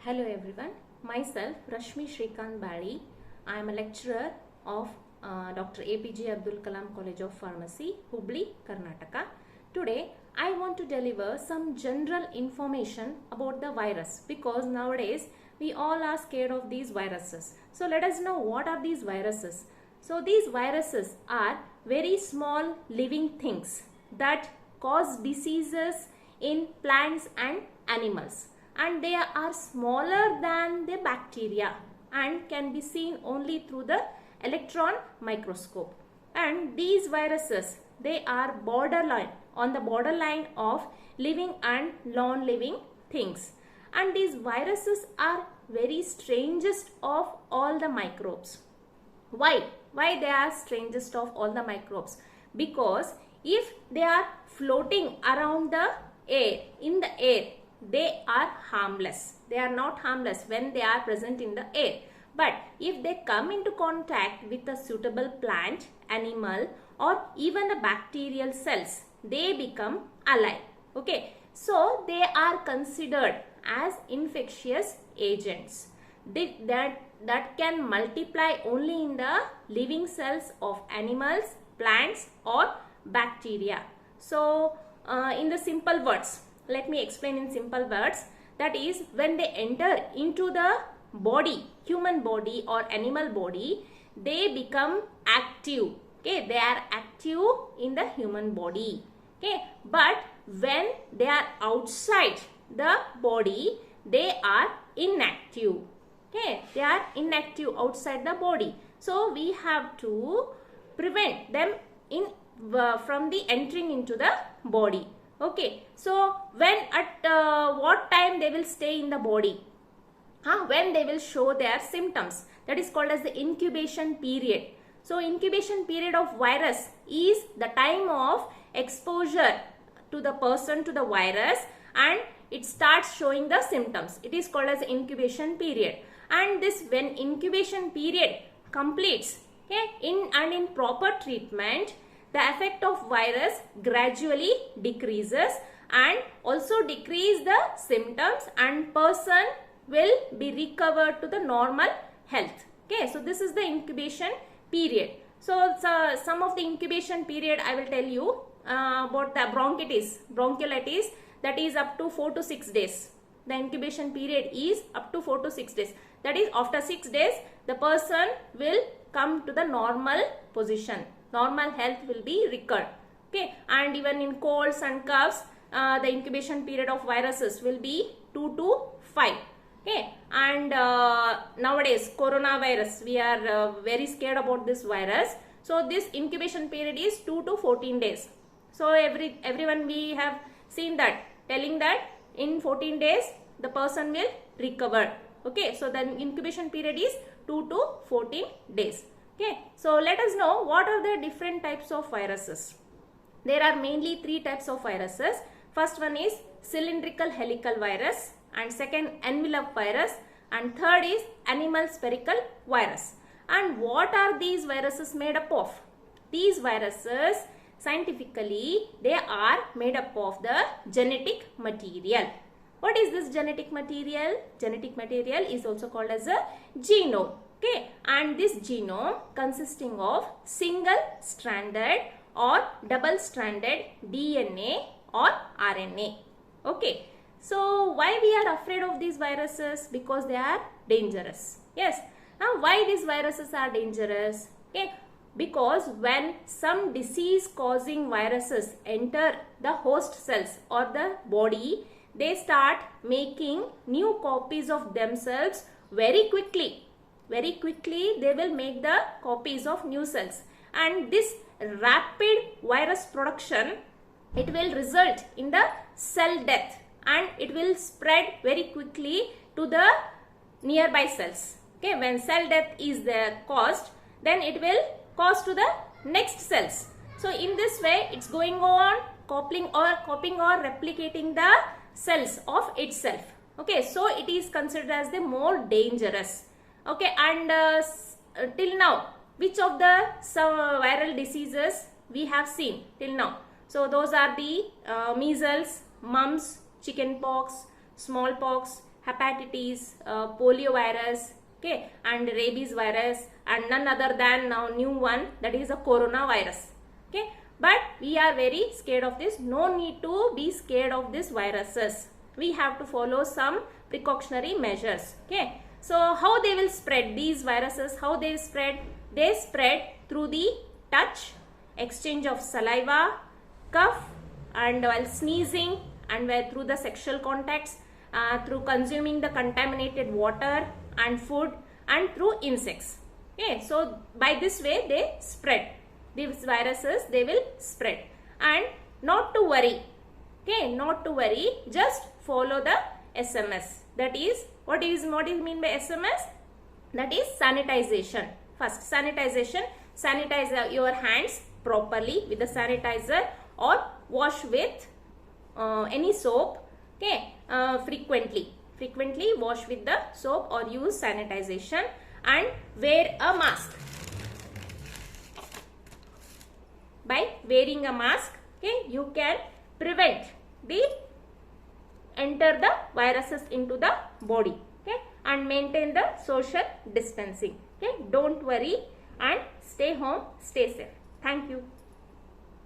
Hello everyone, myself Rashmi Shrikant Bali. I am a lecturer of Dr. APJ Abdul Kalam College of Pharmacy, Hubli, Karnataka. Today I want to deliver some general information about the virus because nowadays we all are scared of these viruses. So let us know what are these viruses. So these viruses are very small living things that cause diseases in plants and animals, and they are smaller than the bacteria and can be seen only through the electron microscope. And these viruses, they are on the borderline of living and non-living things. And these viruses are very strangest of all the microbes. Why they are strangest of all the microbes? Because if they are floating around the air, in the air, they are harmless. They are not harmless when they are present in the air. But if they come into contact with a suitable plant, animal, or even the bacterial cells, they become alive. Okay, so they are considered as infectious agents that can multiply only in the living cells of animals, plants, or bacteria. So in the simple words, let me explain in simple words. That is, when they enter into the body, human body or animal body, they become active. Okay, they are active in the human body. Okay, but when they are outside the body, they are inactive. Okay, they are inactive outside the body. So we have to prevent them from the entering into the body. Okay, so when at what time they will stay in the body? When they will show their symptoms. That is called as the incubation period. So incubation period of virus is the time of exposure to the person to the virus, and it starts showing the symptoms. It is called as the incubation period. And this, when incubation period completes, okay, in proper treatment, the effect of virus gradually decreases and also decrease the symptoms, and person will be recovered to the normal health. Okay, so this is the incubation period. So some of the incubation period I will tell you about the bronchiolitis, that is up to 4 to 6 days. The incubation period is up to 4 to 6 days. That is, after 6 days the person will come to the normal position. Normal health will be recovered. Okay, and even in colds and coughs, the incubation period of viruses will be 2 to 5. Okay, and nowadays coronavirus, we are very scared about this virus. So this incubation period is 2 to 14 days. So everyone we have seen that, telling that in 14 days the person will recover. Okay, so the incubation period is 2 to 14 days. Okay, so let us know what are the different types of viruses. There are mainly 3 types of viruses. First one is cylindrical helical virus, and second envelope virus, and third is animal spherical virus. And what are these viruses made up of? These viruses, scientifically, they are made up of the genetic material. What is this genetic material? Genetic material is also called as a genome. Okay, and this genome consisting of single-stranded or double-stranded DNA or RNA. Okay, so why we are afraid of these viruses? Because they are dangerous. Yes. Now why these viruses are dangerous? Okay, because when some disease-causing viruses enter the host cells or the body, they start making new copies of themselves very quickly. Very quickly they will make the copies of new cells, and this rapid virus production, it will result in the cell death, and it will spread very quickly to the nearby cells. Okay, when cell death is caused, then it will cause to the next cells. So in this way it's going on copying or replicating the cells of itself. Okay, so it is considered as the more dangerous. Okay, and till now, which of the viral diseases we have seen till now? So those are the measles, mumps, chickenpox, smallpox, hepatitis, polio virus, okay, and rabies virus, and none other than now new one, that is a coronavirus. Okay, but we are very scared of this. No need to be scared of these viruses. We have to follow some precautionary measures. Okay, so how they will spread these viruses? How they spread? They spread through the touch, exchange of saliva, cough, and while sneezing, and through the sexual contacts, through consuming the contaminated water and food, and through insects. Okay, so by this way they spread. These viruses, they will spread. And not to worry. Okay, not to worry. Just follow the SMS. That is, what do you mean by SMS? That is sanitization. First, sanitization. Sanitize your hands properly with the sanitizer, or wash with any soap. Okay, frequently wash with the soap or use sanitization, and wear a mask. By wearing a mask, okay, you can prevent the enter the viruses into the body, okay, and maintain the social distancing. Okay, don't worry and stay home, stay safe. Thank you.